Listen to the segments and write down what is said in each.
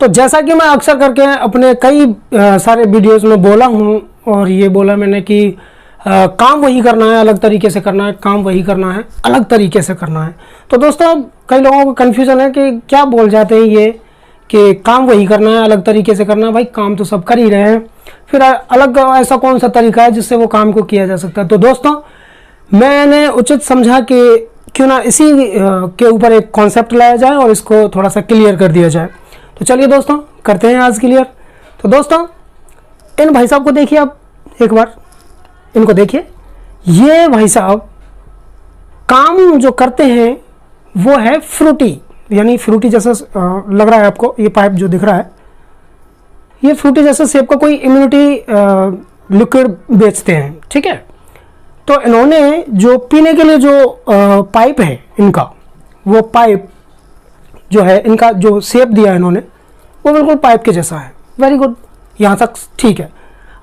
तो जैसा कि मैं अक्सर करके अपने कई सारे वीडियोस में बोला हूँ, और ये बोला मैंने कि काम वही करना है, अलग तरीके से करना है, काम वही करना है, अलग तरीके से करना है। तो दोस्तों कई लोगों को कन्फ्यूज़न है कि क्या बोल जाते हैं ये कि काम वही करना है, अलग तरीके से करना है। भाई काम तो सब कर ही रहे हैं, फिर अलग ऐसा कौन सा तरीका है जिससे वो काम को किया जा सकता है। तो दोस्तों मैंने उचित समझा कि क्यों ना इसी के ऊपर एक कॉन्सेप्ट लाया जाए और इसको थोड़ा सा क्लियर कर दिया जाए। तो चलिए दोस्तों करते हैं आज क्लियर। तो दोस्तों इन भाई साहब को देखिए, आप एक बार इनको देखिए। ये भाई साहब काम जो करते हैं वो है फ्रूटी, यानी फ्रूटी जैसा लग रहा है आपको, ये पाइप जो दिख रहा है ये फ्रूटी जैसा शेप का कोई इम्यूनिटी लिक्विड बेचते हैं, ठीक है। तो इन्होंने जो पीने के लिए जो पाइप है इनका, वो पाइप जो है इनका जो शेप दिया है इन्होंने वो बिल्कुल पाइप के जैसा है। वेरी गुड, यहाँ तक ठीक है।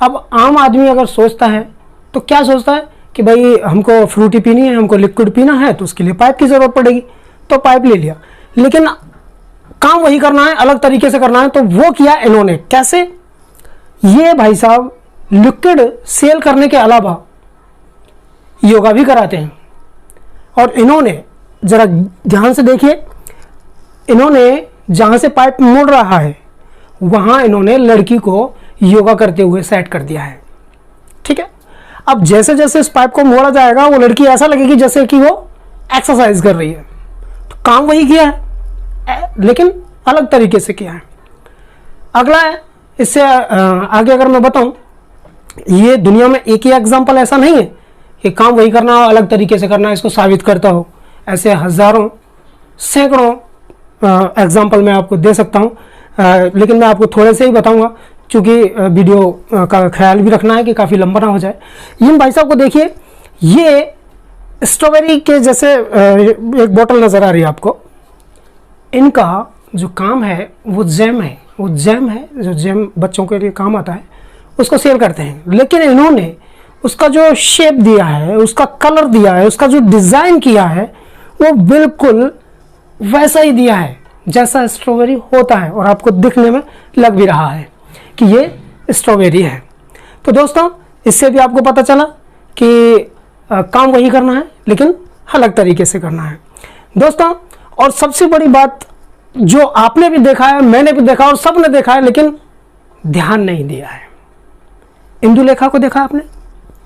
अब आम आदमी अगर सोचता है तो क्या सोचता है कि भाई हमको फ्रूटी पीनी है, हमको लिक्विड पीना है, तो उसके लिए पाइप की ज़रूरत पड़ेगी, तो पाइप ले लिया। लेकिन काम वही करना है, अलग तरीके से करना है, तो वो किया इन्होंने। कैसे? ये भाई साहब लिक्विड सेल करने के अलावा योगा भी कराते हैं। और इन्होंने ज़रा ध्यान से देखिए, इन्होंने जहाँ से पाइप मुड़ रहा है वहाँ इन्होंने लड़की को योगा करते हुए सेट कर दिया है, ठीक है। अब जैसे जैसे इस पाइप को मोड़ा जाएगा वो लड़की ऐसा लगेगी जैसे कि वो एक्सरसाइज कर रही है। तो काम वही किया है लेकिन अलग तरीके से किया है। अगला है, इससे आगे अगर मैं बताऊं, ये दुनिया में एक ही एग्जाम्पल ऐसा नहीं है कि काम वही करना अलग तरीके से करना इसको साबित करता हो। ऐसे हज़ारों सैकड़ों एग्जाम्पल मैं आपको दे सकता हूँ, लेकिन मैं आपको थोड़े से ही बताऊंगा क्योंकि वीडियो का ख्याल भी रखना है कि काफ़ी लंबा ना हो जाए। इन भाई साहब को देखिए, ये स्ट्रॉबेरी के जैसे एक बोतल नज़र आ रही है आपको। इनका जो काम है वो जैम है, वो जैम है जो जैम बच्चों के लिए काम आता है, उसको सेल करते हैं। लेकिन इन्होंने उसका जो शेप दिया है, उसका कलर दिया है, उसका जो डिज़ाइन किया है वो बिल्कुल वैसा ही दिया है जैसा स्ट्रॉबेरी होता है, और आपको दिखने में लग भी रहा है कि ये स्ट्रॉबेरी है। तो दोस्तों इससे भी आपको पता चला कि काम वही करना है लेकिन अलग तरीके से करना है दोस्तों। और सबसे बड़ी बात जो आपने भी देखा है, मैंने भी देखा और सबने देखा है, लेकिन ध्यान नहीं दिया है। इंदुलेखा को देखा आपने?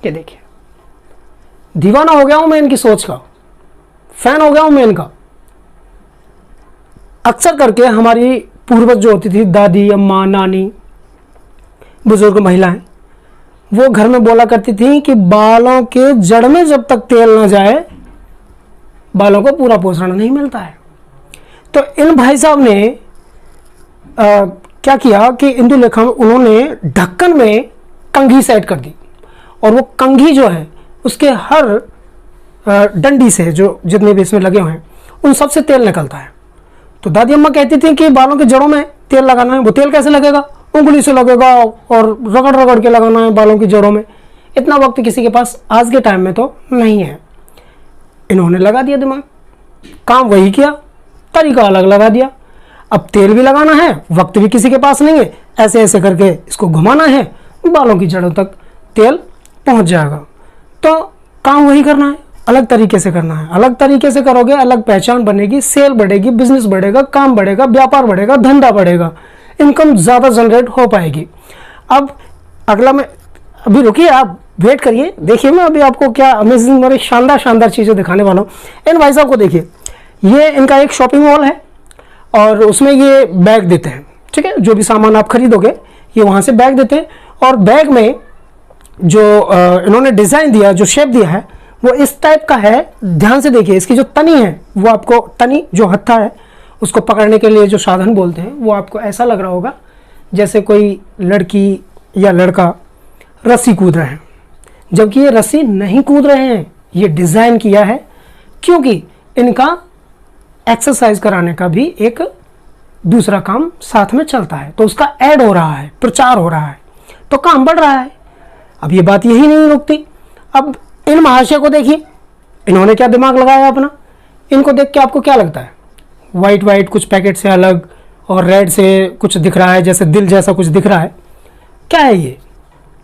ये देखिए, दीवाना हो गया हूं मैं इनकी सोच का, फैन हो गया हूं मैं इनका। अक्सर करके हमारी पूर्वज जो होती थी, दादी, अम्मा, नानी, बुजुर्ग महिलाएं, वो घर में बोला करती थी कि बालों के जड़ में जब तक तेल ना जाए बालों को पूरा पोषण नहीं मिलता है। तो इन भाई साहब ने क्या किया कि इंदुलेखा उन्होंने ढक्कन में कंघी सेट कर दी, और वो कंघी जो है उसके हर डंडी से जो जितने भी इसमें लगे हुए हैं उन सब से तेल निकलता है। तो दादी अम्मा कहती थी कि बालों के जड़ों में तेल लगाना है। वो तेल कैसे लगेगा? उंगली से लगेगा और रगड़ रगड़ के लगाना है बालों की जड़ों में। इतना वक्त किसी के पास आज के टाइम में तो नहीं है। इन्होंने लगा दिया दिमाग, काम वही किया, तरीका अलग लगा दिया। अब तेल भी लगाना है, वक्त भी किसी के पास नहीं है, ऐसे ऐसे करके इसको घुमाना है, बालों की जड़ों तक तेल पहुंच जाएगा। तो काम वही करना है, अलग तरीके से करना है। अलग तरीके से करोगे, अलग पहचान बनेगी, सेल बढ़ेगी, बिजनेस बढ़ेगा, काम बढ़ेगा, व्यापार बढ़ेगा, धंधा बढ़ेगा, इनकम ज़्यादा जनरेट हो पाएगी। अब अगला मैं अभी रुकिए, आप वेट करिए, देखिए मैं अभी आपको क्या अमेजिंग और शानदार शानदार चीज़ें दिखाने वाला हूँ। इन भाई साहब को देखिए, ये इनका एक शॉपिंग मॉल है और उसमें ये बैग देते हैं, ठीक है। जो भी सामान आप खरीदोगे ये वहाँ से बैग देते हैं, और बैग में जो इन्होंने डिज़ाइन दिया, जो शेप दिया है वो इस टाइप का है। ध्यान से देखिए, इसकी जो तनी है वो आपको, तनी जो हत्था है उसको पकड़ने के लिए जो साधन बोलते हैं, वो आपको ऐसा लग रहा होगा जैसे कोई लड़की या लड़का रस्सी कूद रहे हैं, जबकि ये रस्सी नहीं कूद रहे हैं। ये डिज़ाइन किया है क्योंकि इनका एक्सरसाइज कराने का भी एक दूसरा काम साथ में चलता है, तो उसका ऐड हो रहा है, प्रचार हो रहा है, तो काम बढ़ रहा है। अब ये बात यही नहीं रुकती। अब इन महाशय को देखिए, इन्होंने क्या दिमाग लगाया अपना। इनको देख के आपको क्या लगता है? वाइट वाइट कुछ पैकेट से अलग और रेड से कुछ दिख रहा है, जैसे दिल जैसा कुछ दिख रहा है। क्या है ये?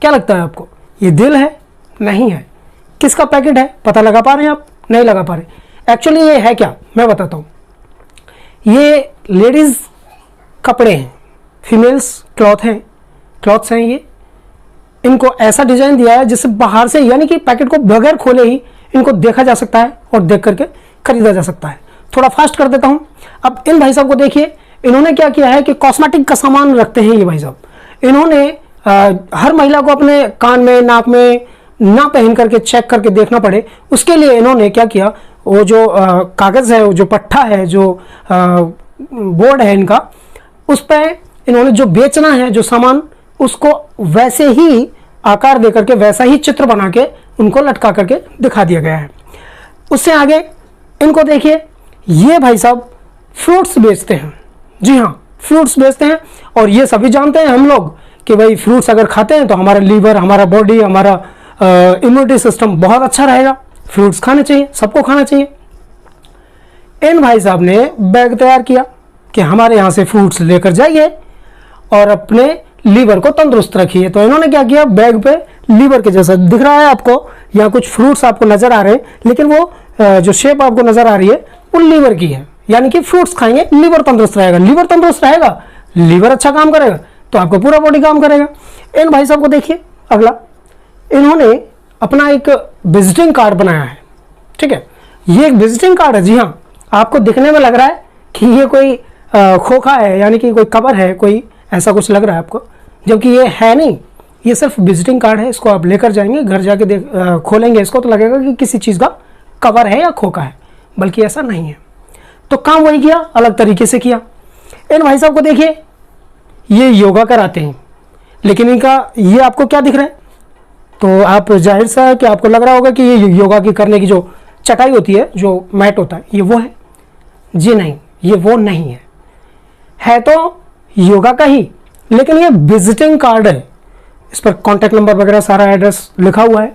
क्या लगता है आपको? ये दिल है? नहीं है। किसका पैकेट है? पता लगा पा रहे हैं आप? नहीं लगा पा रहे। एक्चुअली ये है क्या, मैं बताता हूँ। ये लेडीज़ कपड़े हैं, फीमेल्स क्लॉथ्स हैं ये। इनको ऐसा डिजाइन दिया है जिससे बाहर से, यानी कि पैकेट को बगैर खोले ही इनको देखा जा सकता है और देख करके खरीदा जा सकता है। थोड़ा फास्ट कर देता हूं। अब इन भाई साहब को देखिए, इन्होंने क्या किया है कि कॉस्मेटिक का सामान रखते हैं ये भाई साहब। इन्होंने हर महिला को अपने कान में, नाक में ना पहन करके चेक करके देखना पड़े, उसके लिए इन्होंने क्या किया, वो जो कागज़ है, वो जो पट्टा है, जो बोर्ड है इनका, उस पर इन्होंने जो बेचना है जो सामान, उसको वैसे ही आकार दे करके, वैसा ही चित्र बना के उनको लटका करके दिखा दिया गया है। उससे आगे इनको देखिए, ये भाई साहब फ्रूट्स बेचते हैं। जी हाँ, फ्रूट्स बेचते हैं। और ये सभी जानते हैं हम लोग कि भाई फ्रूट्स अगर खाते हैं तो हमारा लीवर, हमारा बॉडी, हमारा इम्यूनिटी सिस्टम बहुत अच्छा रहेगा। फ्रूट्स खाने चाहिए, सबको खाना चाहिए। इन भाई साहब ने बैग तैयार किया कि हमारे यहाँ से फ्रूट्स लेकर जाइए और अपने लीवर को तंदुरुस्त रखिए। तो इन्होंने क्या किया, बैग पे लीवर के जैसा दिख रहा है आपको, या कुछ फ्रूट्स आपको नजर आ रहे हैं, लेकिन वो जो शेप आपको नजर आ रही है वो लीवर की है। यानी कि फ्रूट्स खाएंगे, लीवर तंदुरुस्त रहेगा। लीवर तंदुरुस्त रहेगा, लीवर अच्छा काम करेगा, तो आपको पूरा बॉडी काम करेगा। इन भाई साहब को देखिए, अगला इन्होंने अपना एक विजिटिंग कार्ड बनाया है। ठीक है, ये एक विजिटिंग कार्ड है। जी हाँ, आपको दिखने में लग रहा है कि ये कोई खोखा है, यानी कि कोई कवर है, कोई ऐसा कुछ लग रहा है आपको, जबकि ये है नहीं। ये सिर्फ विजिटिंग कार्ड है। इसको आप लेकर जाएंगे, घर जाके खोलेंगे इसको तो लगेगा कि किसी चीज़ का कवर है या खोखा है, बल्कि ऐसा नहीं है। तो काम वही किया, अलग तरीके से किया। इन भाई साहब को देखिए, ये योगा कराते हैं, लेकिन इनका ये आपको क्या दिख रहा है? तो आप जाहिर सा है कि आपको लग रहा होगा कि ये योगा की करने की जो चटाई होती है, जो मैट होता है, ये वो है। जी नहीं, ये वो नहीं है। है तो योगा का ही, लेकिन ये विजिटिंग कार्ड है। इस पर कॉन्टैक्ट नंबर वगैरह सारा एड्रेस लिखा हुआ है,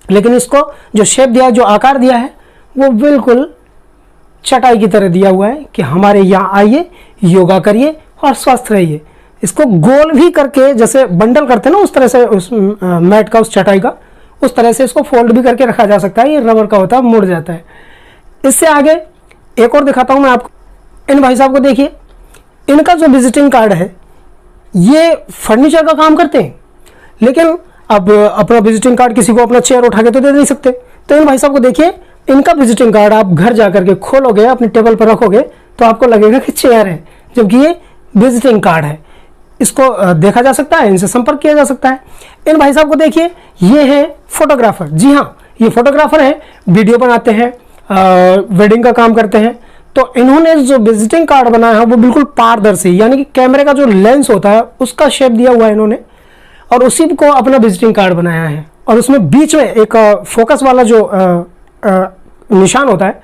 लेकिन इसको जो शेप दिया है, जो आकार दिया है, वो बिल्कुल चटाई की तरह दिया हुआ है कि हमारे यहाँ आइए, योगा करिए और स्वस्थ रहिए। इसको गोल भी करके, जैसे बंडल करते हैं ना, उस तरह से, उस मैट का, उस चटाई का, उस तरह से इसको फोल्ड भी करके रखा जा सकता है। ये रबर का होता है, मुड़ जाता है। इससे आगे एक और दिखाता हूँ मैं आपको। इन भाई साहब को देखिए, इनका जो विजिटिंग कार्ड है, ये फर्नीचर का काम करते हैं, लेकिन अब अपना विजिटिंग कार्ड किसी को अपना चेयर उठा के तो दे नहीं सकते। तो इन भाई साहब को देखिए, इनका विजिटिंग कार्ड आप घर जाकर के खोलोगे, अपने टेबल पर रखोगे, तो आपको लगेगा कि चेयर है, जबकि ये विजिटिंग कार्ड है। इसको देखा जा सकता है, इनसे संपर्क किया जा सकता है। इन भाई साहब को देखिए, ये है फोटोग्राफर। जी हाँ, ये फोटोग्राफर है, वीडियो बनाते हैं, वेडिंग का काम करते हैं। तो इन्होंने जो विजिटिंग कार्ड बनाया है वो बिल्कुल पारदर्शी, यानी कि कैमरे का जो लेंस होता है उसका शेप दिया हुआ है इन्होंने, और उसी को अपना विजिटिंग कार्ड बनाया है। और उसमें बीच में एक फोकस वाला जो निशान होता है,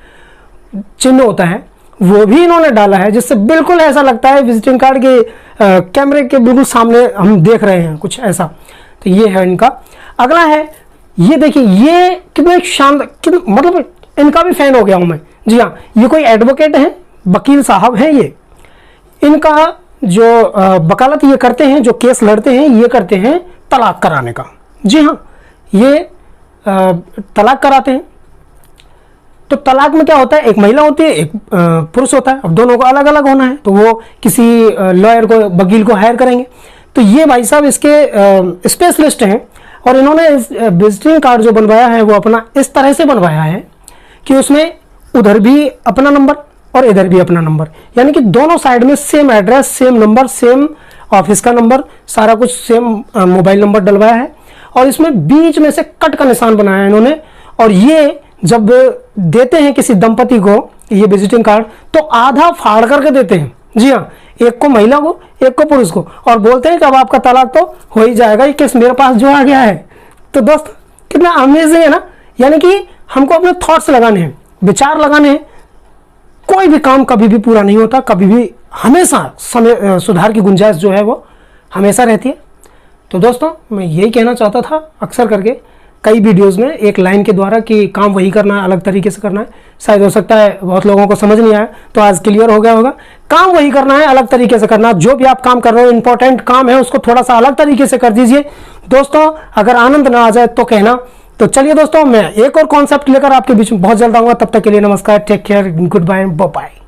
चिन्ह होता है, वो भी इन्होंने डाला है, जिससे बिल्कुल ऐसा लगता है विजिटिंग कार्ड के कैमरे के बिल्कुल सामने हम देख रहे हैं, कुछ ऐसा। तो ये है इनका। अगला है, ये देखिए, ये कितने शानदार, मतलब इनका भी फैन हो गया हूं मैं। जी हाँ, ये कोई एडवोकेट हैं, वकील साहब हैं। ये इनका जो वकालत ये करते हैं, जो केस लड़ते हैं, ये करते हैं तलाक कराने का। जी हाँ, ये तलाक कराते हैं। तो तलाक में क्या होता है, एक महिला होती है, एक पुरुष होता है। अब दोनों को अलग अलग होना है, तो वो किसी लॉयर को, वकील को हायर करेंगे। तो ये भाई साहब इसके स्पेशलिस्ट हैं, और इन्होंने विजिटिंग कार्ड जो बनवाया है वो अपना इस तरह से बनवाया है कि उसमें उधर भी अपना नंबर और इधर भी अपना नंबर, यानी कि दोनों साइड में same address, same number, same office का नंबर, सारा कुछ सेम मोबाइल नंबर डलवाया है। और इसमें बीच में से कट का निशान बनाया है इन्होंने। और ये जब देते हैं किसी दंपति को ये विजिटिंग कार्ड, तो आधा फाड़ करके देते हैं। जी हाँ, एक को महिला को, एक को पुरुष को, और बोलते हैं कि अब आपका तलाक तो हो ही जाएगा, ये केस मेरे पास जो आ गया है। तो दोस्त, कितना अमेजिंग है ना। यानी कि हमको अपने थॉट्स लगाने हैं, विचार लगाने हैं। कोई भी काम कभी भी पूरा नहीं होता, कभी भी, हमेशा समय सुधार की गुंजाइश जो है वो हमेशा रहती है। तो दोस्तों, मैं यही कहना चाहता था अक्सर करके, कई वीडियोस में एक लाइन के द्वारा कि काम वही करना है, अलग तरीके से करना है। शायद हो सकता है बहुत लोगों को समझ नहीं आया, तो आज क्लियर हो गया होगा। काम वही करना है, अलग तरीके से करना। जो भी आप काम कर रहे हो, इंपॉर्टेंट काम है, उसको थोड़ा सा अलग तरीके से कर दीजिए दोस्तों। अगर आनंद ना आ जाए तो कहना। तो चलिए दोस्तों, मैं एक और कॉन्सेप्ट लेकर आपके बीच में बहुत जल्द आऊंगा। तब तक के लिए नमस्कार, take care, good bye, bye.